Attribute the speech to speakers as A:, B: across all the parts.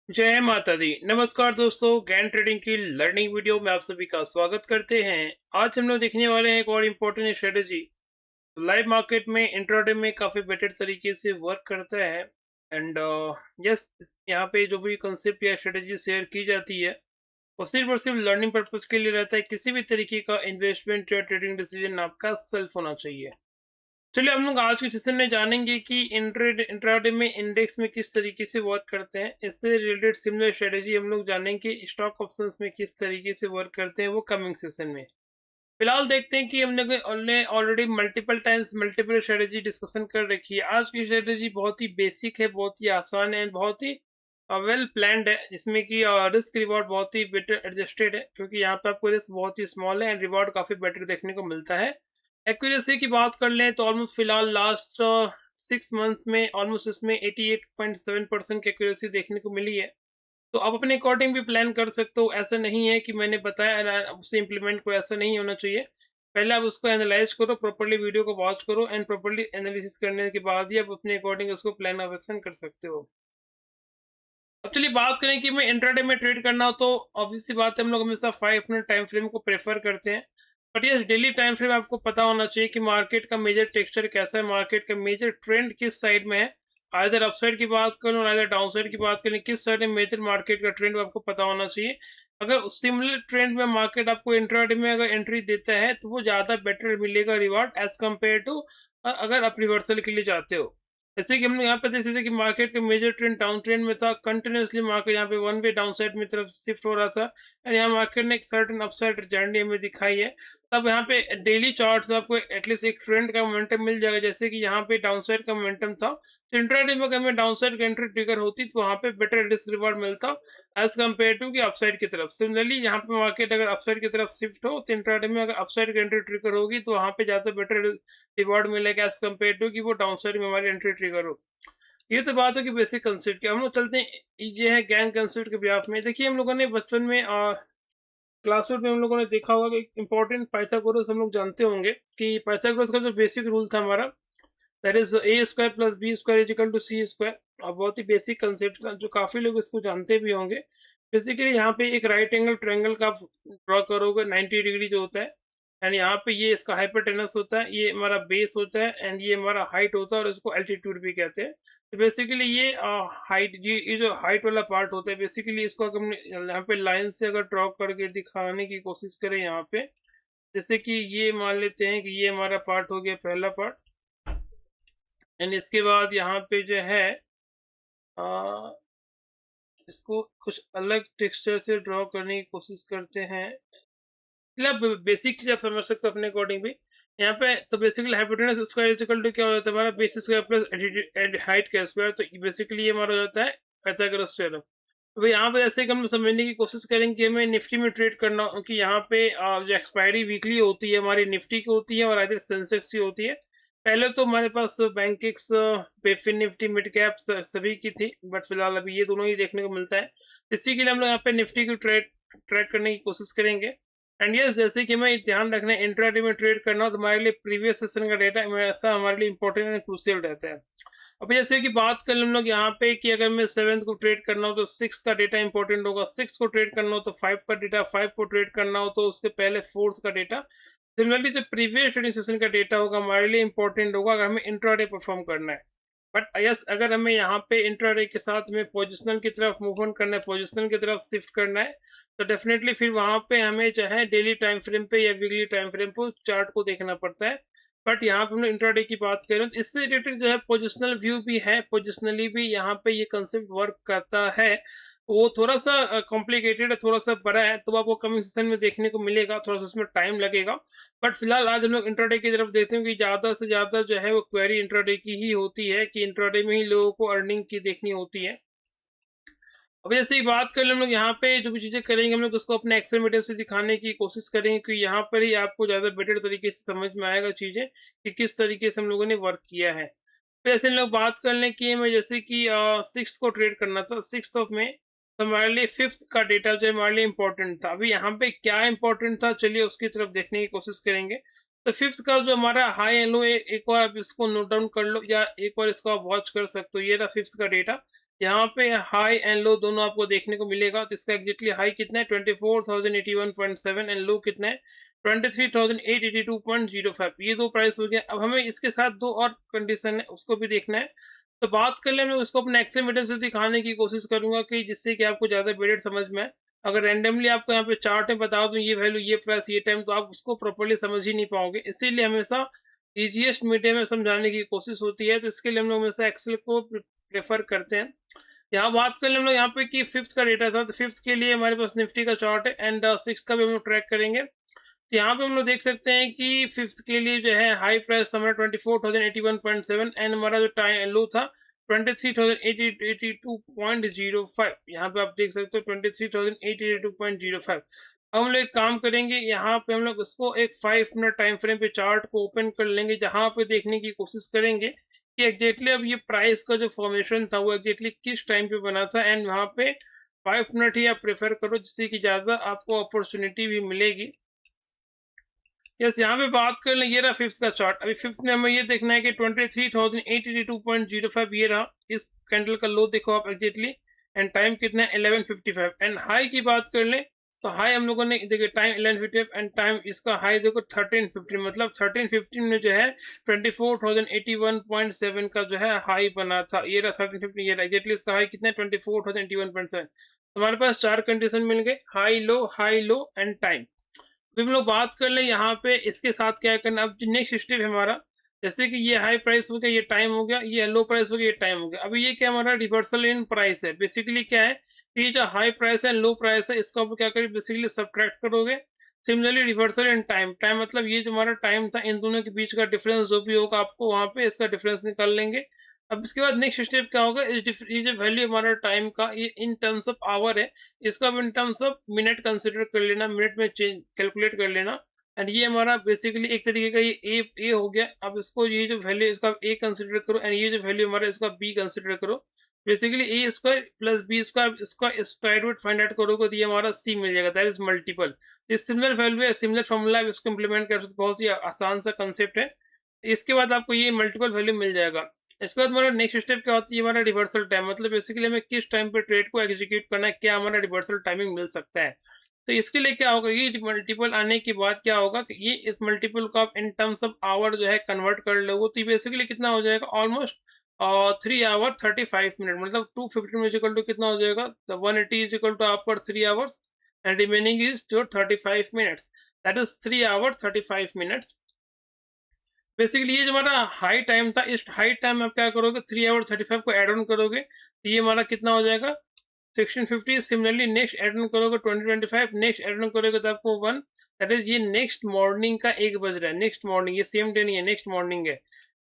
A: जय माता दी। नमस्कार दोस्तों, गैन ट्रेडिंग की लर्निंग वीडियो में आप सभी का स्वागत करते हैं। आज हम लोग देखने वाले हैं एक और इम्पोर्टेंट स्ट्रेटजी। लाइव मार्केट में इंट्राडे में काफ़ी बेटर तरीके से वर्क करता है। एंड यस, यहाँ पे जो भी कंसेप्ट या स्ट्रेटजी शेयर की जाती है वो सिर्फ और सिर्फ लर्निंग पर्पज के लिए रहता है। किसी भी तरीके का इन्वेस्टमेंट या ट्रेडिंग डिसीजन आपका सेल्फ होना चाहिए। चलिए हम लोग आज के सेशन में जानेंगे कि इंट्राडे में इंडेक्स में किस तरीके से वर्क करते हैं। इससे रिलेटेड सिमिलर स्ट्रेटेजी हम लोग जानेंगे स्टॉक ऑप्शंस में किस तरीके से वर्क करते हैं, वो कमिंग सेशन में। फिलहाल देखते हैं कि हम लोग already multiple times multiple strategy discussion कर रखी है। आज की स्ट्रेटेजी बहुत ही बेसिक है, बहुत ही आसान है, बहुत ही वेल प्लान्ड है, जिसमें कि रिस्क रिवॉर्ड बहुत ही बेटर एडजस्टेड है, क्योंकि यहाँ पे आपको रिस्क बहुत ही स्मॉल है एंड रिवॉर्ड काफ़ी बेटर देखने को मिलता है। एक्यूरेसी की बात कर लें तो ऑलमोस्ट फिलहाल लास्ट 6 मंथ में ऑलमोस्ट इसमें 88.7% की एक्यूरेसी देखने को मिली है। तो आप अपने अकॉर्डिंग भी प्लान कर सकते हो। ऐसा नहीं है कि मैंने बताया उसे इम्प्लीमेंट को, ऐसा नहीं होना चाहिए। पहले आप उसको एनालाइज करो, प्रॉपर्ली वीडियो को वॉच करो एंड प्रॉपर्ली एनालिसिस करने के बाद ही आप अपने अकॉर्डिंग उसको प्लान ऑफ एक्शन कर सकते हो। अब चलिए बात करें कि मैं इंट्राडे में ट्रेड करना हो तो ऑब्वियस सी बात है, हम लोग हमेशा 5 मिनट टाइम फ्रेम को प्रेफर करते हैं। बट ये डेली टाइम फ्रेम आपको पता होना चाहिए कि मार्केट का मेजर टेक्सचर कैसा है, मार्केट का मेजर ट्रेंड किस साइड में है। आइदर अपसाइड की बात करूँ आइदर डाउन साइड की बात करें, किस साइड में मेजर मार्केट का ट्रेंड आपको पता होना चाहिए। अगर सिमिलर ट्रेंड में मार्केट आपको इंट्राडे में अगर एंट्री देता है तो वो ज़्यादा बेटर मिलेगा रिवार्ड एज कम्पेयर टू अगर आप रिवर्सल के लिए जाते हो। जैसे कि हम लोग यहाँ पे देख सकते हैं कि मार्केट का मेजर ट्रेंड डाउन ट्रेंड में था। कंटिन्यूसली मार्केट यहाँ पे वन वे डाउन साइड में तरफ शिफ्ट हो रहा था एंड यहाँ मार्केट ने एक सर्टेन अपसाइड जर्नी हमें दिखाई है। तब यहाँ पे डेली चार्ट आपको एटलीस्ट एक ट्रेंड का मोमेंटम मिल जाएगा, जैसे कि यहाँ पे डाउन साइड का मोमेंटम था। तो इंट्राडे में अगर हमें डाउन साइड की एंट्री ट्रिगर होती तो वहाँ पे बेटर रिस्क रिवार्ड मिलता एज कम्पेयर टू कि अपसाइड की तरफ। सिमिलरली यहाँ पे मार्केट अगर अपसाइड की तरफ शिफ्ट हो तो इंट्राडे में अगर अपसाइड की एंट्री ट्रिगर होगी तो वहाँ पे ज़्यादा बेटर रिवार्ड मिलेगा एज कम्पेयर टू कि वो डाउन साइड में हमारी एंट्री ट्रिगर हो। ये तो बात है कि बेसिक कंसेप्ट की। हम लोग चलते हैं, ये है गैंग कंसेप्ट के ब्याप में। देखिए हम लोगों ने बचपन में क्लासरूम में हम लोगों ने देखा होगा कि इंपॉर्टेंट पाइथागोरस हम लोग जानते होंगे कि पाइथागोरस का जो बेसिक रूल था हमारा, that is a square plus b square is equal to c square. और बहुत ही बेसिक कंसेप्ट था जो काफ़ी लोग इसको जानते भी होंगे। बेसिकली यहाँ पे एक राइट एंगल ट्रायंगल का आप ड्रॉ करोगे 90 डिग्री जो होता है, एंड यहाँ पे ये इसका हाइपोटेनस होता है, ये हमारा बेस होता है एंड ये हमारा हाइट होता है और इसको एल्टीट्यूड भी कहते हैं। तो बेसिकली ये हाइट, ये जो हाइट वाला पार्ट होता है, बेसिकली इसको अगर हमने यहाँ पे लाइन से अगर ड्रॉ करके दिखाने की कोशिश करें यहाँ पे, जैसे कि ये मान लेते हैं कि ये हमारा पार्ट हो गया पहला पार्ट। एंड इसके बाद यहाँ पे जो है आ, इसको कुछ अलग टेक्सचर से ड्रॉ करने की कोशिश करते हैं। मतलब बेसिक चीज आप समझ सकते हो अपने अकॉर्डिंग भी। यहाँ पे तो basically hypotenuse square is equal to क्या होता है हमारा बेस स्क्वायर प्लस हाइट का स्क्वायर। तो बेसिकली ये हमारा हो जाता है पाइथागोरस थ्योरम। तो यहाँ पे जैसे कि हम समझने की कोशिश करेंगे कि हमें निफ्टी में ट्रेड करना हो, क्योंकि यहाँ पे जो एक्सपायरी वीकली होती है हमारी निफ्टी की होती है और आइदर सेंसेक्स की होती है। पहले तो हमारे पास बैंकिक्स, फिन निफ्टी, मिड कैप सभी की थी, बट फिलहाल अभी ये दोनों ही देखने को मिलता है। इसी के लिए हम लोग यहाँ पे निफ्टी की ट्रैक करने की कोशिश करेंगे। एंड यस, जैसे कि हमें ध्यान रखना है इंट्राडे में ट्रेड करना हो तो हमारे लिए प्रीवियस सेशन का डेटा ऐसा हमारे लिए इंपॉर्टेंट एंड क्रूशियल रहता है। अब जैसे कि बात कर हम लोग यहाँ पे कि अगर मैं 7th को ट्रेड करना हो तो 6 का डेटा इंपॉर्टेंट होगा, 6 को ट्रेड करना हो तो 5 का डेटा, 5 को ट्रेड करना हो तो उसके पहले 4th का डेटा। सिमिलरली जो प्रीवियस ट्रेडिंग सेशन का डेटा होगा हमारे लिए इंपॉर्टेंट होगा अगर हमें इंट्राडे परफॉर्म करना है। बट यस, अगर हमें यहाँ पे इंट्राडे के साथ में पोजिशनल की तरफ मूव ऑन करना है, पोजिशनल की तरफ शिफ्ट करना है, तो डेफिनेटली फिर वहाँ पे हमें जो है डेली टाइम फ्रेम पे या वीकली टाइम फ्रेम पे चार्ट को देखना पड़ता है। बट यहाँ पे हम लोग इंट्राडे की बात करें तो इससे रिलेटेड जो है पोजिशनल व्यू भी है, पोजिशनली भी यहाँ पे ये कंसेप्ट वर्क करता है। वो थोड़ा सा कॉम्प्लिकेटेड है, थोड़ा सा बड़ा है, तो आपको कमिंग सेशन में देखने को मिलेगा, थोड़ा सा उसमें टाइम लगेगा। बट फिलहाल आज हम लोग इंट्राडे की तरफ देखते हैं कि ज़्यादा से ज़्यादा जो है वो क्वेरी इंट्राडे की ही होती है कि इंट्राडे में ही लोगों को अर्निंग की देखनी होती है। अब जैसे ही बात कर ले हम लोग यहाँ पे जो भी चीज़ें करेंगे हम लोग उसको अपने एक्सेल मीडिया से दिखाने की कोशिश करेंगे कि यहाँ पर ही आपको ज़्यादा बेटर तरीके से समझ में आएगा चीज़ें कि किस तरीके से हम लोगों ने वर्क किया है। तो ऐसे हम लोग बात कर लें कि मैं जैसे कि 6 को ट्रेड करना था, 6 ऑफ में, तो हमारे लिए 5th का डेटा जो हमारे लिए इंपॉर्टेंट था। अभी यहाँ पे क्या इंपॉर्टेंट था, चलिए उसकी तरफ देखने की कोशिश करेंगे। तो 5th का जो हमारा हाई एंड लो, एक बार आप इसको नोट डाउन कर लो या एक बार इसको आप वॉच कर सकते हो। ये रहा 5th का डेटा। यहाँ पे हाई एंड लो दोनों आपको देखने को मिलेगा। तो इसका एग्जैक्टली हाई कितना है 24,081.7 एंड लो कितना है 23,882.05। ये दो प्राइस हो गया। अब हमें इसके साथ दो और कंडीशन है, उसको भी देखना है। तो बात कर ले, मैं उसको अपने एक्सेल मीटर से दिखाने की कोशिश करूंगा कि जिससे कि आपको ज़्यादा बेटेड समझ में आए। अगर रैंडमली आपको यहाँ पे चार्ट में बता दूं ये वैल्यू ये प्राइस ये टाइम, तो आप उसको प्रॉपर्ली समझ ही नहीं पाओगे। इसीलिए हमेशा ईजीएस्ट मीडियम में समझाने की कोशिश होती है। तो इसके लिए हम लोग हमेशा एक्सेल को प्रेफर करते हैं। यहाँ बात कर ले हम लोग यहाँ पे कि फिफ्थ का डेटा था, तो फिफ्थ के लिए हमारे पास निफ्टी का चार्ट है एंड सिक्स का भी हम लोग ट्रैक करेंगे। तो यहाँ पे हम लोग देख सकते हैं कि फिफ्थ के लिए जो है हाई प्राइस हमारा 24,081.7 एंड हमारा जो टाइम लो था 23,882.05। यहाँ पे आप देख सकते हो 23,882.05। अब हम लोग एक काम करेंगे, यहाँ पे हम लोग उसको एक 5 मिनट टाइम फ्रेम पे चार्ट को ओपन कर लेंगे, जहाँ पे देखने की कोशिश करेंगे कि एग्जैक्टली अब ये प्राइस का जो फॉर्मेशन था वो एग्जैक्टली किस टाइम पे बना था। एंड वहाँ पे 5 मिनट ही आप प्रेफर करो, जिससे कि ज़्यादा आपको अपॉर्चुनिटी भी मिलेगी। यस, यहाँ पे बात कर लें, ये रहा फिफ्थ का चार्ट। अभी फिफ्थ में हमें ये देखना है कि 23,882.05 ये रहा। इस कैंडल का लो देखो आप एग्जैक्टली, एंड टाइम कितना है 11:55। एंड हाई की बात कर लें तो हाई हम लोगों ने देखिए टाइम 11:55 एंड टाइम इसका हाई देखो 13:15, मतलब 13:15 में जो है 24,081.7 का जो है हाई बना था। ये रहा 13:15, ये रहा एग्जैक्टली इसका हाई कितना है 24,081.7। हमारे पास चार कंडीशन मिल गए, हाई लो एंड टाइम। फिर हम लोग बात कर ले यहाँ पे इसके साथ क्या करना। अब नेक्स्ट स्टेप है हमारा, जैसे कि ये हाई प्राइस हो गया, ये टाइम हो गया, ये लो प्राइस हो गया, ये टाइम हो गया। अभी ये क्या हमारा रिवर्सल इन प्राइस है। बेसिकली क्या है कि ये जो हाई प्राइस है लो प्राइस है, इसको आप क्या करें बेसिकली सब्ट्रैक्ट करोगे। Similarly reversal in time, time मतलब ये जो हमारा टाइम था इन दोनों के बीच का डिफरेंस जो भी होगा आपको वहाँ पे इसका डिफरेंस निकाल लेंगे। अब इसके बाद नेक्स्ट स्टेप क्या होगा, ये जो वैल्यू हमारा टाइम का ये इन टर्म्स ऑफ आवर है, इसको अब इन टर्म्स ऑफ मिनट कंसिडर कर लेना, मिनट में चेंज कैलकुलेट कर लेना। एंड ये हमारा बेसिकली एक तरीके का ये ए हो गया। अब इसको ये जो वैल्यू इसका ए कंसिडर करो एंड ये जो वैल्यू हमारा इसका बी कंसिडर करो। बेसिकली ए स्क्वायर प्लस बी स्क्वायर इसका स्क्वायर रूट फाइंड आउट करोगे तो ये हमारा सी मिल जाएगा, दैट इज मल्टीपल। ये सिमिलर वैल्यू है, सिमिलर फॉर्मूला है, इसको इम्प्लीमेंट कर सकते, बहुत ही आसान सा कंसेप्ट है। इसके बाद आपको ये मल्टीपल वैल्यू मिल जाएगा। इसके बाद हमारा नेक्स्ट स्टेप क्या होती है, हमारा रिवर्सल टाइम, मतलब बेसिकली हमें किस टाइम पे ट्रेड को एग्जीक्यूट करना है, क्या हमारा रिवर्सल टाइमिंग मिल सकता है। तो इसके लिए क्या होगा, ये मल्टीपल आने के बाद क्या होगा कि ये इस मल्टीपल को आप इन टर्म्स ऑफ आवर जो है कन्वर्ट कर लोगे, तो बेसिकली कितना हो जाएगा ऑलमोस्ट 3 आवर 35 मिनट, मतलब 215 इजिकल टू कितना हो जाएगा, तो 180 इजिकल टू आपका 3 आवर्स एंड रिमेनिंग इज जो 35 minutes, that is 3 hour 35 minutes. Basically ये जो हमारा हाई टाइम था, इस हाई टाइम में आप क्या करोगे 3 आवर 35 को एड ऑन करोगे, तो ये हमारा कितना हो जाएगा 1650। सिमिलरली नेक्स्ट एड ऑन करोगे 2025, नेक्स्ट एड ऑन करोगे तो आपको 1, दैट इज ये नेक्स्ट मॉर्निंग का 1 बज रहा है, नेक्स्ट मॉर्निंग, ये सेम डे नहीं है, नेक्स्ट मॉर्निंग है।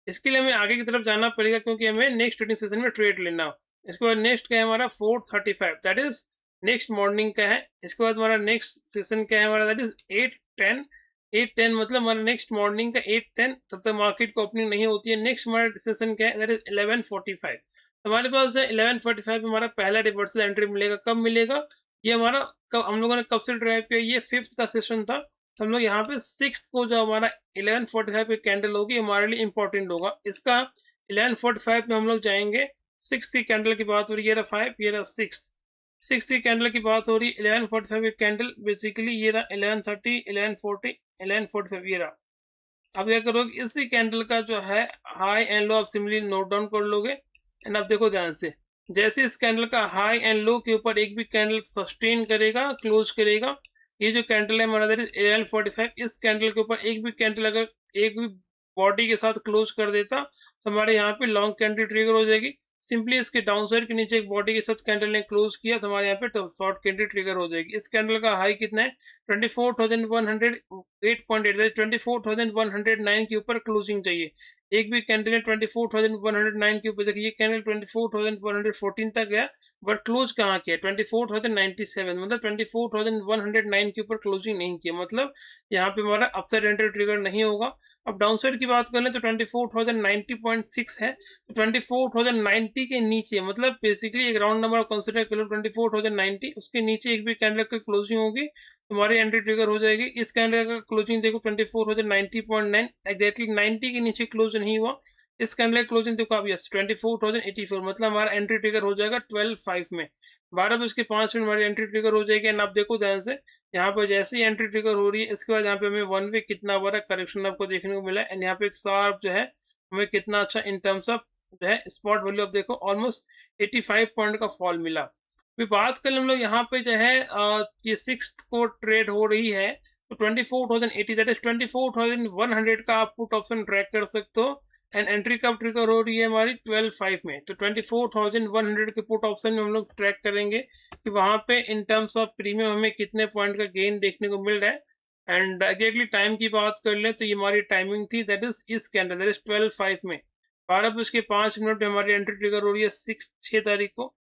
A: इसके लिए हमें आगे की तरफ जाना पड़ेगा क्योंकि हमें नेक्स्ट ट्रेडिंग सेशन में ट्रेड लेना हो। इसके बाद नेक्स्ट क्या है हमारा 4:35, दैट इज नेक्स्ट मॉर्निंग का है। इसके बाद हमारा नेक्स्ट सेशन क्या है हमारा, दैट इज 8:10। 8:10 मतलब हमारा नेक्स्ट मॉर्निंग का 8:10, तब तक मार्केट को ओपनिंग नहीं होती है। नेक्स्ट हमारा सेशन क्या है, दैट इज 11:45। हमारे पास है 11:45 में हमारा पहला रिवर्सल एंट्री मिलेगा। कब मिलेगा, ये हमारा कब हम लोगों ने कब से ड्राइव किया, ये फिफ्थ का सेशन था, तो हम लोग यहाँ पे सिक्स को जो हमारा 11:45 पे कैंडल होगी हमारे लिए इंपॉर्टेंट होगा। इसका 11:45 में हम लोग जाएंगे। सिक्स की कैंडल की बात हो रही है, ये रहा 5, ये रहा 6। सिक्स की कैंडल की बात हो रही है, 11:45 की कैंडल, बेसिकली ये रहा 11:30, 11:40, 11:45 ये रहा। अब क्या करोगे, इसी कैंडल का जो है हाई एंड लो आप सिमिलरली नोट डाउन कर लोगे। एंड अब देखो ध्यान से, जैसे इस कैंडल का हाई एंड लो के ऊपर एक भी कैंडल सस्टेन करेगा, क्लोज करेगा, ये जो कैंडल है हमारा 11:45, इस कैंडल के ऊपर एक भी कैंडल अगर एक भी बॉडी के साथ क्लोज कर देता तो हमारे यहाँ पे लॉन्ग कैंडल ट्रिगर हो जाएगी। सिंपली इसके डाउन साइड के नीचे एक बॉडी के साथ कैंडल ने क्लोज किया तो हमारे यहाँ पे शॉर्ट कैंडल ट्रिगर हो जाएगी। इस कैंडल का हाई कितना है 24,108.8, 24,109 के ऊपर क्लोजिंग चाहिए। एक भी कैंडल ने 24,109 के ऊपर, देखिए ये कैंडल 24,114 तक गया बट क्लोज कहाँ किया 24,097, मतलब 24,109 के ऊपर क्लोजिंग नहीं किया, मतलब यहाँ पे हमारा अपसाइड एंट्री ट्रिगर नहीं होगा। अब डाउन साइड की बात करें तो 24,090.6 है, तो 24,090 के नीचे, मतलब बेसिकली एक राउंड नंबर कंसिडर कर लो 24,090, उसके नीचे एक भी कैंडल की क्लोजिंग होगी तुम्हारी एंट्री ट्रिगर हो जाएगी। इस कैंडल का क्लोजिंग देखो 24,090.9, एग्जैक्टली 90 के नीचे क्लोज नहीं हुआ, इस कैंडल की क्लोजिंग देखो आप, यस 24,084, मतलब हमारा एंट्री ट्रिगर हो जाएगा 12/5 में। 12:05 हमारी एंट्री ट्रिगर हो जाएगी। एंड आप देखो ध्यान से, यहाँ पर जैसे ही एंट्री ट्रिगर हो रही है, इसके बाद यहाँ पे हमें वन वे कितना बड़ा करेक्शन आपको देखने को मिला है। एंड यहाँ पे एक शार्प जो है हमें कितना अच्छा इन टर्म्स ऑफ जो है स्पॉट वैल्यू, आप देखो ऑलमोस्ट 85 पॉइंट का फॉल मिला। फिर बात कर हम लोग यहाँ पे जो है ये सिक्स्थ को ट्रेड हो रही है, तो 24,080 दैट इज 24,100 का आप पुट ऑप्शन ट्रैक कर सकते हो। एंड एंट्री कब ट्रिगर हो रही है हमारी 12/5 में, तो 24,100 के पुट ऑप्शन में हम लोग ट्रैक करेंगे कि वहां पे इन टर्म्स ऑफ प्रीमियम हमें कितने पॉइंट का गेन देखने को मिल रहा है। एंड एग्जैक्टली टाइम की बात कर ले तो ये हमारी टाइमिंग थी, दैट इज इस कैंडल दैट इज 12/5 में 12:05 में हमारी एंट्री ट्रिगर हो रही है 6 तारीख को।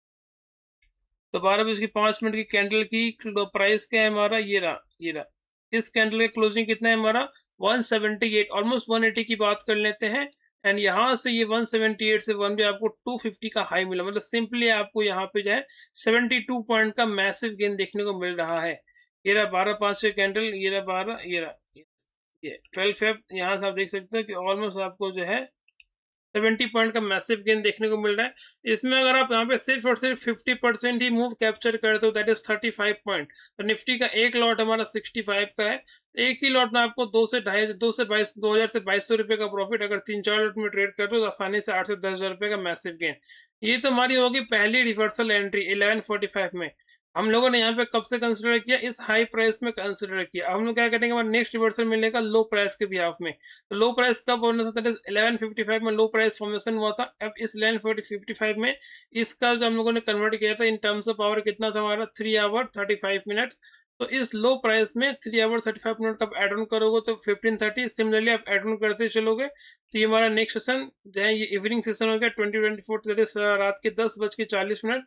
A: तो 12:05 की कैंडल की प्राइस क्या है हमारा, ये रहा। इस कैंडल का क्लोजिंग कितना है हमारा 178, ऑलमोस्ट 180 की बात कर लेते हैं। एंड यहाँ से ये 178 से वन भी आपको 250 का हाई मिला, मतलब सिंपली आपको यहाँ पे जो है 72 पॉइंट का मैसिव गेन देखने को मिल रहा है। ये रहा 12/5 कैंडल, ये रहा 12, ये 12/5, यहाँ से आप देख सकते हैं कि ऑलमोस्ट आपको जो है 70 पॉइंट का मैसिव गेन देखने को मिल रहा है। इसमें अगर आप यहाँ पे सिर्फ और सिर्फ 50% ही मूव कैप्चर करते हो, दैट इज 35 पॉइंट, तो निफ्टी का एक लॉट हमारा 65 का है। तो एक ही लॉट में आपको 2,000 से 2,200 रुपये का प्रॉफिट, अगर 3-4 लॉट में ट्रेड करते हो तो आसानी से 8 से 10,000 रुपये का मैसिव गेन। ये तो हमारी होगी पहली रिवर्सल एंट्री 11:45 में। हम लोगों ने यहाँ पे कब से कंसिडर किया, इस हाई प्राइस में कंसिडर किया। अब हम लोग क्या करेंगे, हमारा नेक्स्ट रिवर्सल मिलेगा लो प्राइस के बिहाफ में। तो लो प्राइस कब होना था, 11:55 में लो प्राइस फॉर्मेशन हुआ था। अब इस 11:55 में इसका जो हम लोगों ने कन्वर्ट किया था इन टर्म्स ऑफ पावर कितना था हमारा 3 आवर 35 मिनट। तो इस लो प्राइस में 3 आवर 35 मिनट का आप एड ऑन करोगे तो 1530, सिमिलरली आप एड ऑन करते चलोगे तो ये हमारा नेक्स्ट सेशन जो है ये इवनिंग सेशन हो गया 2024 रात के 10:40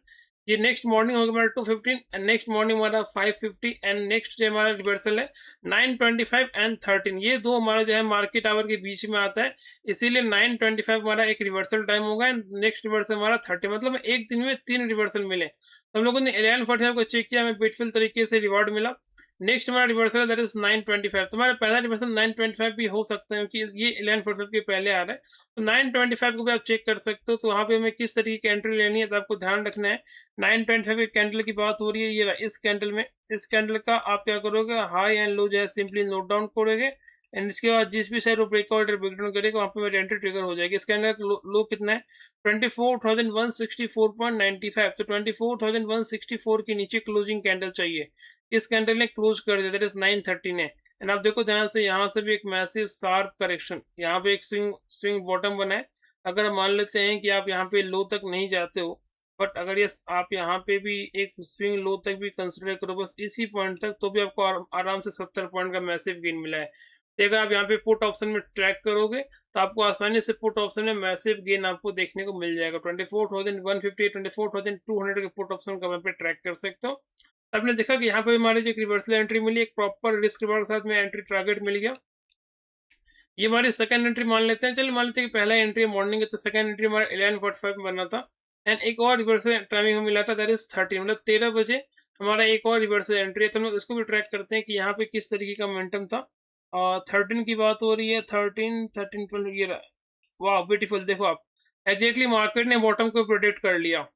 A: ये नेक्स्ट मॉर्निंग होगा हमारा 2:15 एंड नेक्स्ट मॉर्निंग हमारा 5:50 एंड नेक्स्ट जो हमारा रिवर्सल है 9:25 एंड 13, ये दो हमारा जो है मार्केट आवर के बीच में आता है, इसीलिए 9:25 हमारा एक रिवर्सल टाइम होगा एंड नेक्स्ट रिवर्सल हमारा 30, मतलब एक दिन में 3 रिवर्सल मिले। तो हम लोगों ने 11:45 को चेक किया, हमें ब्यूटीफुल तरीके से रिवॉर्ड मिला। नेक्स्ट हमारा रिवर्सल है दैट इज 9:25, तो हमारा पहला रिवर्सल 9:25 भी हो सकता है क्योंकि ये 11:45 के पहले आ रहा है। तो 9:25 को भी आप चेक कर सकते हो, तो वहाँ पे हमें किस तरीके की एंट्री लेनी है तो आपको ध्यान रखना है। 9:25 कैंडल की बात हो रही है, ये इस कैंडल में, इस कैंडल का आप क्या करोगे, हाई एंड लो जो है सिंपली नोट डाउन करोगे एंड इसके बाद जिस भी साइड वो ब्रेकआउट या ब्रेकडाउन करेगा वहाँ पे मेरी एंट्री ट्रिगर हो जाएगी। इस कैंडल का लो कितना है 24,164.95, तो 24,164 के नीचे क्लोजिंग कैंडल चाहिए। इस कैंडल ने क्लोज कर दिया, दैट इज 9:13 है। एंड आप देखो ध्यान से, यहाँ से भी एक मैसिव शार्प करेक्शन, यहाँ पे एक स्विंग बॉटम बना है। अगर मान लेते हैं कि आप यहाँ पे लो तक नहीं जाते हो, बट अगर ये आप यहाँ पे भी एक स्विंग लो तक भी कंसिडर करो बस इसी पॉइंट तक, तो भी आपको आराम से 70 पॉइंट का मैसिव गेन मिला है। तो अगर आप यहाँ पे पुट ऑप्शन में ट्रैक करोगे तो आपको आसानी से पुट ऑप्शन में मैसिव गेन आपको देखने को मिल जाएगा। 24,150 24,200 के पुट ऑप्शन का वहाँ पे ट्रैक कर सकते हो। आपने देखा कि यहाँ पे हमारी जो रिवर्सल एंट्री मिली, एक प्रॉपर रिस्क रिवार्ड के साथ में एंट्री टारगेट मिल गया। ये हमारी सेकंड एंट्री मान लेते हैं, चलिए मान लेते हैं कि पहला एंट्री मॉर्निंग है तो सेकंड एंट्री हमारा 11:45 में बना था एंड एक और रिवर्सल टाइमिंग हमें मिला था दैट इज 13, मतलब 13 बजे हमारा एक और रिवर्सल एंट्री है। तो हम लोग इसको भी ट्रैक करते हैं कि यहाँ पे किस तरीके का मोमेंटम था। और 13 की बात हो रही है, 13 12 ये रहा। वाह ब्यूटीफुल, देखो आप एग्जैक्टली मार्केट ने बॉटम को प्रेडिक्ट कर लिया,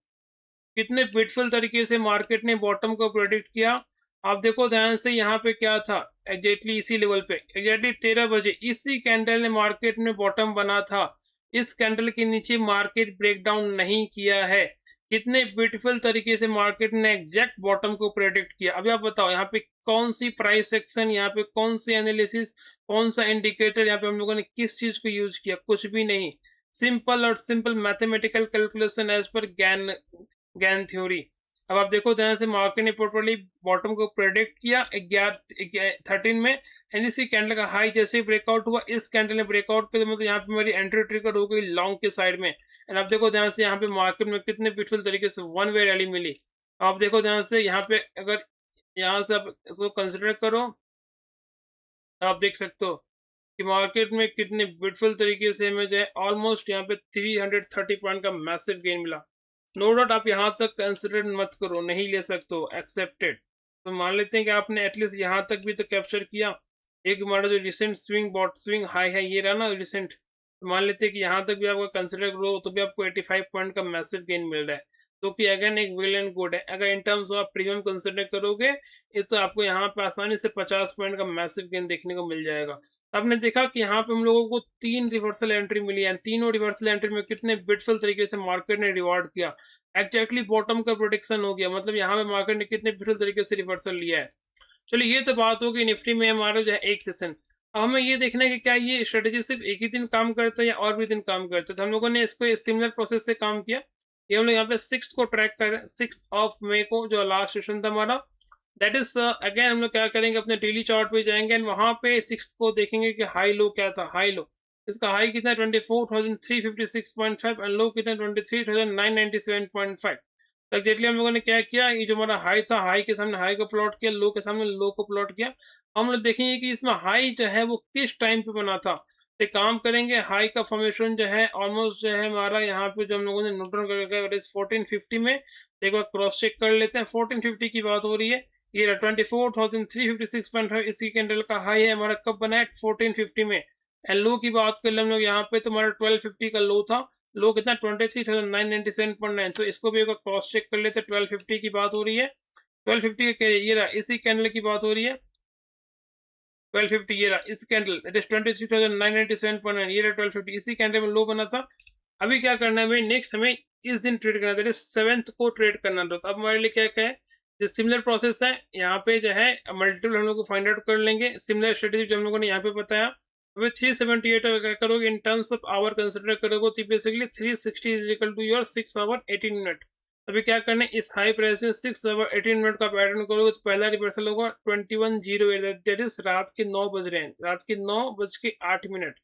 A: कितने ब्यूटीफुल तरीके से मार्केट ने बॉटम को प्रेडिक्ट किया। आप देखो ध्यान से, यहाँ पे क्या था एग्जैक्टली इसी लेवल पे, एग्जैक्टली 13 बजे इसी कैंडल ने मार्केट में बॉटम बना था। इस कैंडल के नीचे मार्केट ब्रेकडाउन नहीं किया है। कितने ब्यूटीफुल तरीके से मार्केट ने एग्जैक्ट बॉटम को प्रेडिक्ट किया। अभी आप बताओ यहाँ पे कौन सी प्राइस एक्शन, यहाँ पे कौन सी एनालिसिस, कौन सा इंडिकेटर, यहाँ पे हम लोगों ने किस चीज को यूज किया, कुछ भी नहीं। सिंपल और simple mathematical calculation as per gain theory. अब आप देखो ध्यान से, मार्केट ने प्रॉपर्ली बॉटम को प्रेडिक्ट किया 13 में एंड इसी कैंडल का हाई जैसे ही ब्रेकआउट हुआ, इस कैंडल ने ब्रेकआउट कर, मतलब यहाँ पे मेरी एंट्री ट्रिगर हो गई लॉन्ग के साइड में। एंड आप देखो ध्यान से, यहाँ पे मार्केट में कितने ब्यूटीफुल तरीके से वन वे रैली मिली। आप देखो ध्यान से, यहाँ पे अगर यहाँ से आप इसको कंसिडर करो, आप देख सकते हो कि मार्केट में कितने ब्यूटीफुल तरीके से हमें जो है ऑलमोस्ट यहाँ पे 330 पॉइंट का मैसिव गेन मिला। नो डाउट आप यहाँ तक कंसिडर मत करो, नहीं ले सकते हो, एक्सेप्टेड। तो मान लेते हैं कि आपने एटलीस्ट यहाँ तक भी तो कैप्चर किया। एक हमारा जो रिसेंट स्विंग हाई है, ये रहा ना रिसेंट, तो मान लेते हैं कि यहाँ तक भी आपका कंसिडर करो तो भी आपको 85 पॉइंट का मैसिव गेन मिल रहा है, तो कि अगेन एक वेल एंड गुड है। अगर इन टर्म्स ऑफ प्रीमियम कंसिडर करोगे तो आपको यहाँ पे आसानी से 50 पॉइंट का मैसिव गेन देखने को मिल जाएगा। आपने देखा कि यहाँ पे हम लोगों को 3 रिवर्सल एंट्री मिली है, तीनों रिवर्सल एंट्री में कितने ब्यूटीफुल तरीके से मार्केट ने रिवॉर्ड किया। एग्जैक्टली बॉटम का प्रोटेक्शन हो गया, मतलब यहाँ पे मार्केट ने कितने ब्यूटीफुल तरीके से रिवर्सल लिया है। चलिए ये तो बात होगी निफ्टी में हमारा जो है एक सेशन। अब हमें ये देखना है कि क्या ये स्ट्रेटेजी सिर्फ एक ही दिन काम करता है या और भी दिन काम करता है। तो हम लोगों ने इसको सिमिलर प्रोसेस से काम किया। ये हम लोग यहाँ पे 6 को ट्रैक कर रहे हैं, 6 ऑफ मई को जो लास्ट सेशन था हमारा। दैट इज अगेन हम लोग क्या करेंगे, अपने डेली चार्ट पे जाएंगे एंड वहां पे 6 को देखेंगे कि हाई लो क्या था। हाई लो इसका हाई कितना 24,356.5 एंड लो कितना 23,997.5। तो एग्जैक्टली हम लोगों ने क्या किया, ये जो हमारा हाई था हाई के सामने हाई को प्लॉट किया, लो के सामने लो को प्लॉट किया। हम लोग देखेंगे कि इसमें हाई जो है वो किस टाइम पे बना था। तो एक काम करेंगे, हाई का फॉर्मेशन जो है ऑलमोस्ट जो है हमारा यहाँ पे जो हम लोगों ने नोट डाउन करके 1450 में। एक बार क्रॉस चेक कर लेते हैं, 1450 की बात हो रही है। ये 24,356.5 इसकी कैंडल का हाई है हमारा, कब बना है 1450 में। एंड लो की बात कर ले हम लोग यहाँ पे, तो हमारा 1250 का लो था। लो कितना 23,997.9। तो इसको भी एक क्रॉस चेक कर लेते हैं, 1250 की बात हो रही है। 1250 का ये रहा, इसी कैंडल की बात हो रही है। 1250 ये रहा इस कैंडल, दैट इज 23,997.9, ये रहा 1250, इसी कैंडल में लो बना था। अभी क्या करना है भाई, नेक्स्ट हमें इस दिन ट्रेड करना है, दैट इज 7th को ट्रेड करना था। तो अब हमारे लिए क्या क्या है, जो सिमिलर प्रोसेस है यहाँ पे जो है मल्टीपल हम लोग को फाइंड आउट कर लेंगे। सिमिलर स्ट्रेटेजी जो हम लोगों ने यहाँ पे बताया, अभी 378 क्या करोगे in terms of hour consider करोगे तो basically 360 is equal to your 6 hour 18 minute. अभी क्या करना है, इस हाई प्राइस में 6 आवर 18 मिनट का पैटर्न करोगे तो पहला रिवर्सल होगा 21:08, दैट इज रात के 9 बज रहे हैं, रात के 9:08।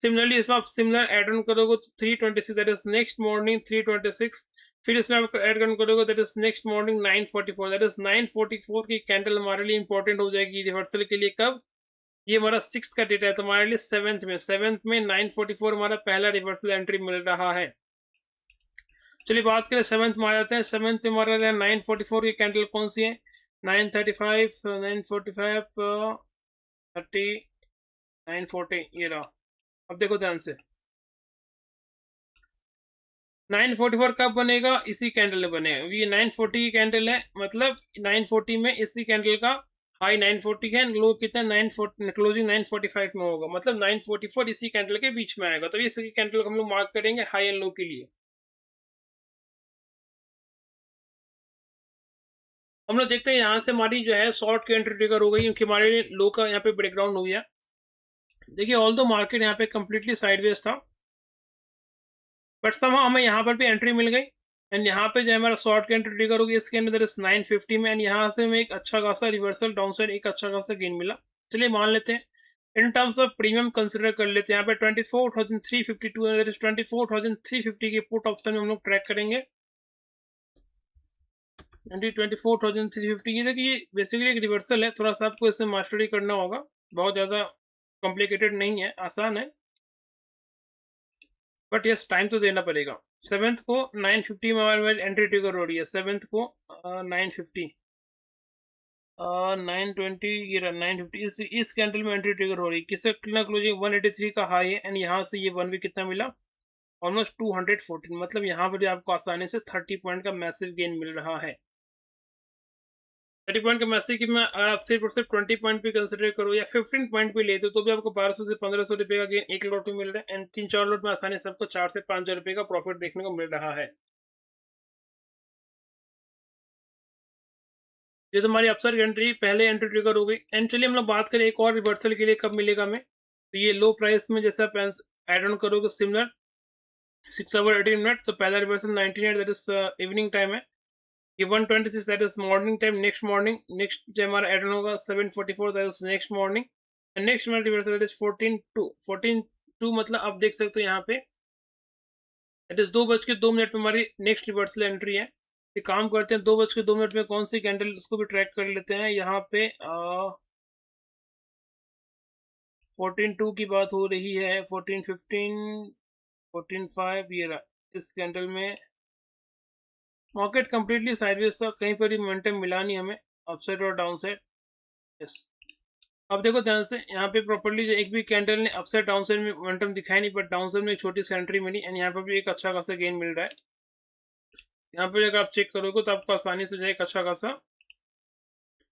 A: सिमिलरली इसमें आप सिमिलर एड ऑन करोगे तो 326, दैट इज नेक्स्ट मॉर्निंग 326। फिर इसमें आप एड ऑन करोगे that is next morning 944, that is 944 की कैंडल हमारे लिए इंपॉर्टेंट हो जाएगी रिवर्सल के लिए। कब, ये हमारा 6 का डेटा है, तो हमारे लिए 7th में 944 हमारा पहला रिवर्सल एंट्री मिल रहा है। चलिए बात करें 7th में आ जाते हैं। 7th में हमारा 944 की कैंडल कौन सी है, 935, 945, 30, 940, ये रहा। अब देखो ध्यान से, 944 कब बनेगा, इसी कैंडल में बनेगा। ये 940 की कैंडल है, मतलब 940 में इसी कैंडल का हाई 940 है, लो कितना 940, क्लोजिंग 945 में होगा, मतलब 944 इसी कैंडल के बीच में आएगा। तो इसी कैंडल को हम लोग मार्क करेंगे हाई एंड लो के लिए। हम लोग देखते हैं यहाँ से हमारी जो है शॉर्ट की एंट्री ट्रिगर हो गई, क्योंकि हमारे लो का यहाँ पे ब्रेकडाउन हो गया। देखिए ऑल दो मार्केट यहाँ पे कंप्लीटली साइडवेज था, बट सम हमें यहाँ पर भी एंट्री मिल गई। एंड यहाँ पे जो हमारा शॉर्ट की एंट्री ट्रिगर होगी इसके अंदर इस 950 में, एंड यहाँ से हमें एक अच्छा खासा रिवर्सल डाउन साइड एक अच्छा खासा गेन मिला। चलिए मान लेते हैं इन टर्म्स ऑफ प्रीमियम कंसिडर कर लेते हैं। यहाँ पे 24,352 24,350 की पुट ऑप्शन में हम लोग ट्रैक करेंगे। 24,350 ये देखिए बेसिकली एक रिवर्सल है, थोड़ा सा आपको इसमें मास्टरी करना होगा, बहुत ज़्यादा कॉम्प्लिकेटेड नहीं है, आसान है, बट यस टाइम तो देना पड़ेगा। 7th को 950 में हमारी एंट्री ट्रिगर हो रही है, 7th को 950, 920, ये रहा 950, इस कैंडल में एंट्री ट्रिगर हो रही है। किसका कितना क्लोजिंग 183 का हाई है, एंड यहाँ से ये वन भी कितना मिला, ऑलमोस्ट 214, मतलब यहाँ पर आपको आसानी से 30 पॉइंट का मैसिव गेन मिल रहा है। 30 पॉइंट का मैसेज कि मैं अगर आप सिर्फ और सिर्फ 20 पॉइंट भी कंसिडर करो या 15 पॉइंट भी लेते हो तो भी आपको 1200 से 1500 रुपये का गेन एक लॉट में मिल रहा है, एंड 3-4 लॉट में आसानी से आपको 4 से 5,000 रुपये का प्रॉफिट देखने को मिल रहा है। ये तो हमारी अपसर एंट्री पहले एंट्री ट्रिगर हो गई। एंड चलिए हम लोग बात करें एक और रिवर्सल के लिए कब मिलेगा हमें। तो ये लो प्राइस में जैसे आप एड ऑन करोगे सिमिलर 6 आवर 18 मिनट, तो पहला reversal 98 that is evening time है। ये 126 that is morning time, next morning, next जो हमारा एड ऑन होगा 744 that is next morning, and next हमारा रिवर्सल दैट इज 14:02 मतलब आप देख सकते हो यहाँ पे दैट इज 2:02 पे हमारी नेक्स्ट रिवर्सल एंट्री है। ये काम करते हैं 2:02 में कौन सी कैंडल, उसको भी ट्रैक कर लेते हैं। यहाँ पे 14:02 की बात हो रही है, 14:15, 14:05, ये रहा इस कैंडल में मार्केट कंप्लीटली साइडवेज था, कहीं पर भी मोमेंटम मिला नहीं हमें अपसाइड और डाउन साइड। यस अब देखो ध्यान से यहाँ पे प्रॉपर्ली जो एक भी कैंडल ने अपसाइड डाउन साइड में मोमेंटम दिखाई नहीं, बट डाउन साइड में एक छोटी सी एंट्री मिली एंड यहाँ पे भी एक अच्छा खासा गेन मिल रहा है। यहाँ पे अगर आप चेक करोगे तो आपको आसानी से जो है एक अच्छा खासा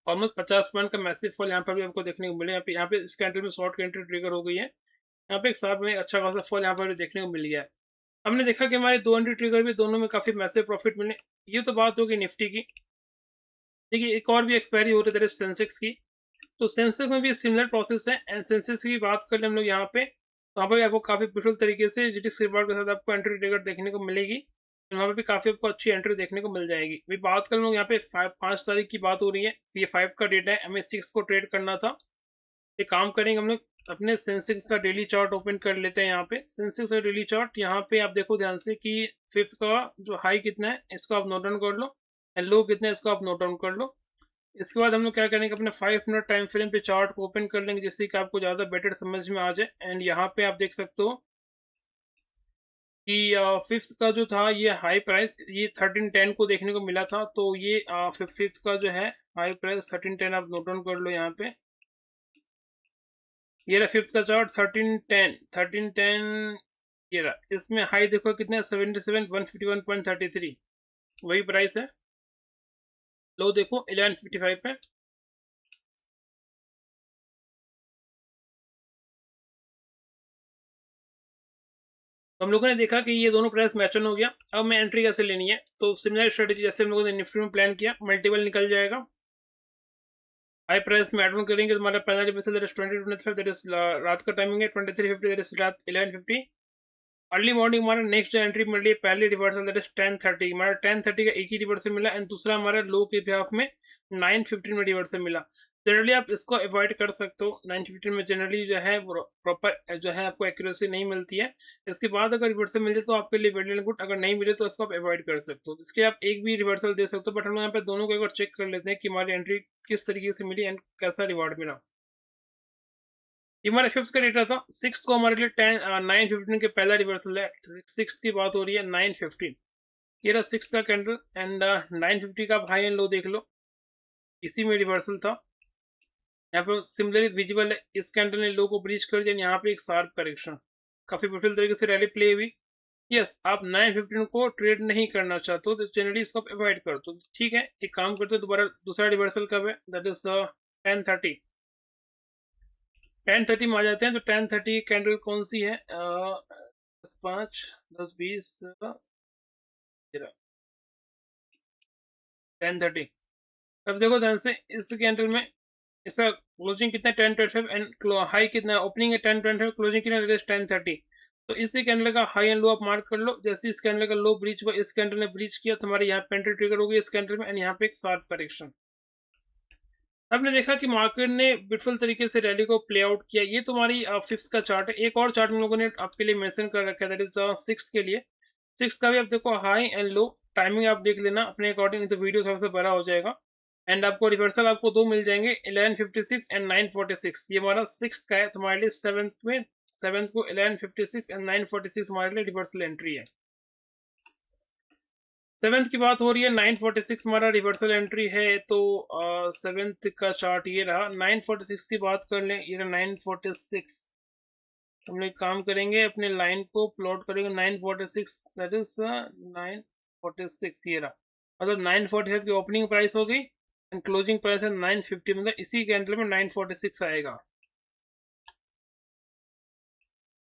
A: ऑलमोस्ट 50 पॉइंट का मैसिव फॉल यहाँ पर भी आपको देखने को मिले। यहाँ पे इस कैंडल में शॉर्ट की एंट्री ट्रिगर हो गई है। यहाँ पे एक साथ में अच्छा खासा फॉल यहाँ पर भी देखने को मिल गया है। हमने देखा कि हमारे दो एंट्री ट्रिगर भी दोनों में काफी मैसिव प्रॉफिट मिले। ये तो बात होगी निफ्टी की। देखिए एक और भी एक्सपायरी हो रही है सेंसेक्स की। तो सेंसेक्स में भी सिमिलर प्रोसेस है एंड सेंसेक्स की बात कर ले हम लोग यहाँ पे, तो वहाँ पर आपको काफी ब्यूटीफुल तरीके से जीटीएक्स रिवॉर्ड के साथ आपको एंट्री ट्रिगर देखने को मिलेगी। वहाँ पे भी काफी आपको अच्छी एंट्री देखने को मिल जाएगी। अभी बात कर लोग यहाँ पे 5 तारीख की बात हो रही है। ये 5 का डेट है, हमें 6 को ट्रेड करना था। एक काम करेंगे हम लोग अपने सेंसेक्स का डेली चार्ट ओपन कर लेते हैं। यहाँ पे सेंसेक्स का डेली चार्ट, यहाँ पे आप देखो ध्यान से कि 5th का जो हाई कितना है इसको आप नोट डाउन कर लो एंड लो कितना है इसको आप नोट डाउन कर लो। इसके बाद हम लोग क्या करेंगे अपने 5 मिनट टाइम फ्रेम पे चार्ट को ओपन कर लेंगे जिससे कि आपको ज़्यादा बेटर समझ में आ जाए। एंड यहाँ पे आप देख सकते हो कि 5th का जो था ये हाई प्राइस ये 1310 को देखने को मिला था। तो ये 5th का जो है हाई प्राइस 1310 आप नोट डाउन कर लो यहाँ पे। ये रहा 5th का चार्ट 1310 ये रहा। इसमें हाई देखो कितना है 77,151.33 वही प्राइस है। लो देखो 1155 पे। हम लोगों ने देखा कि ये दोनों प्राइस मैच ऑन हो गया। अब मैं एंट्री कैसे लेनी है, तो सिमिलर स्ट्रेटेजी जैसे हम लोगों ने निफ्टी में प्लान किया, मल्टीपल निकल जाएगा। हाई प्राइस में एड ऑन करेंगे तो हमारा पहला reversal that is 2025 that is रात का टाइमिंग है 2350 दैट इज रात 1150। अर्ली मॉर्निंग हमारा नेक्स्ट एंट्री मिल रही है पहली रिवर्सल दैट इज 1030। हमारा 1030 का एक ही रिवर्सल मिला एंड दूसरा हमारा लो के बिहाफ में 915 में रिवर्सल मिला। जनरली आप इसको अवॉइड कर सकते हो। 915 में जनरली जो है प्रॉपर जो है आपको एक्यूरेसी नहीं मिलती है। इसके बाद अगर रिवर्सल मिल जाए तो आपके लिए वेल एंड गुड, अगर नहीं मिले तो इसको आप अवॉइड कर सकते हो। इसके आप एक भी रिवर्सल दे सकते हो, बट हम यहाँ पे दोनों को एक बार चेक कर लेते हैं कि हमारी एंट्री किस तरीके से मिली एंड कैसा रिवॉर्ड मिला। ये हमारा 5th का डेटा था। 6th को हमारे लिए 915 के पहला रिवर्सल है। 6th की बात हो रही है 915। ये रहा 6th का कैंडल एंड 950 का आप हाई एंड लो देख लो, इसी में रिवर्सल था। यहाँ पे सिमिलरली विजिबल है इस कैंडल ने लो को ब्रीच कर दिया। यहाँ पे एक शार्प करेक्शन, काफी ब्यूटीफुल तरीके से रैली प्ले हुई। यस, आप 915 को ट्रेड नहीं करना चाहते हो तो जनरली इसको आप अवॉइड कर दो। ठीक है, एक काम करते हो दोबारा दूसरा रिवर्सल कब है दैट इज 1030। 1030 में आ जाते हैं। तो 1030 कैंडल कौन सी है 10 5 10 20 1030। अब देखो ध्यान से इस कैंडल में इसका क्लोजिंग कितना है 1025 एंड हाई कितना है, ओपनिंग है 1025, क्लोजिंग कितना है 1030। तो इसी कैंडल का हाई एंड लो आप मार्क कर लो। जैसे इस कैंडल का लो ब्रीच हुआ, इस कैंडल ने ब्रीच किया तो हमारे यहाँ पे एंट्री ट्रिगर हो गई इस कैंडल में एंड यहाँ पे एक शार्प करेक्शन। हमने देखा कि मार्केट ने ब्यूटीफुल तरीके से रैली को प्ले आउट किया। ये तुम्हारी 5th का चार्ट है। एक और चार्ट हम लोगों ने आपके लिए मेंशन कर रखा है दैट इज 6th के लिए। 6th का भी आप देखो हाई एंड लो, टाइमिंग आप देख लेना अपने अकॉर्डिंग, तो वीडियो सबसे बड़ा हो जाएगा। एंड आपको रिवर्सल आपको दो मिल जाएंगे 1156 एंड 946। ये हमारा 6th का है, तुम्हारे लिए 7th को 1156 एंड 946 हमारे लिए रिवर्सल एंट्री है। 7th की बात हो रही है 946 हमारा रिवर्सल एंट्री है। तो 7th का चार्ट ये रहा। 946 की बात कर लें, ये रहा 946। हम लोग काम करेंगे अपने लाइन को प्लॉट करेंगे 946 दैट इज 946 ये रहा। मतलब 945 की ओपनिंग प्राइस हो गई एंड क्लोजिंग प्राइस है 950, मतलब इसी कैंडल में 946 आएगा।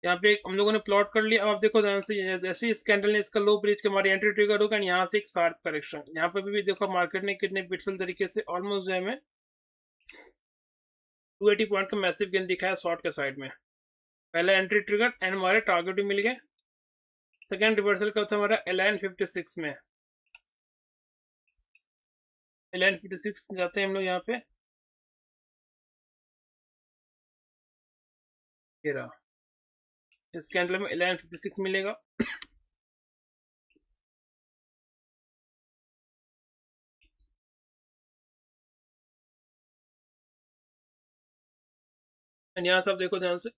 A: यहाँ पे हम लोगों ने प्लॉट कर लिया। अब आप देखो ध्यान से जैसे इस कैंडल ने इसका लो ब्रिज के हमारी एंट्री ट्रिगर होगा यहाँ से एक शार्प करेक्शन। यहाँ पे भी देखो मार्केट ने कितने ब्यूटीफुल तरीके से ऑलमोस्ट जो है हमें 280 पॉइंट का मैसिव गेन दिखाया शॉर्ट के साइड में। पहला एंट्री ट्रिगर एंड हमारे टारगेट भी मिल गए। सेकेंड रिवर्सल कब था हमारा 1156 में। 1156 जाते हैं हम लोग यहाँ पे, ये रहा इस कैंडल में 1156 मिलेगा। यहाँ से आप देखो ध्यान से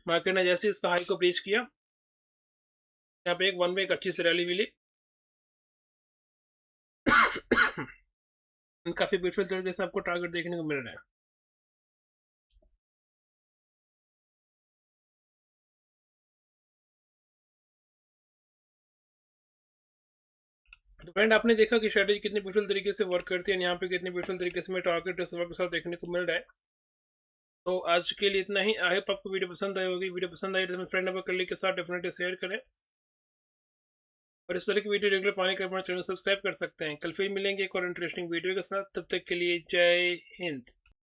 A: मार्केट ने जैसे इसका हाई को ब्रीच किया, यहाँ पे एक वन वे एक अच्छी सी रैली मिली। काफ़ी ब्यूटीफुल तरीके से आपको टारगेट देखने को मिल रहा है। तो फ्रेंड आपने देखा कि स्ट्रेटेजी कितनी ब्यूटीफुल तरीके से वर्क करती है, यहाँ पे कितनी ब्यूटीफुल तरीके से मैं टारगेट इस वक्त के साथ देखने को मिल रहा है। तो आज के लिए इतना ही। आई होप आपको वीडियो पसंद आई होगी। वीडियो पसंद आई तो अपने फ्रेंड नंबर कलीग के साथ डेफिनेटली शेयर करें, और इस तरह की वीडियो रेगुलर पाने के लिए अपना चैनल सब्सक्राइब कर सकते हैं। कल फिर मिलेंगे एक और इंटरेस्टिंग वीडियो के साथ। तब तक के लिए जय हिंद।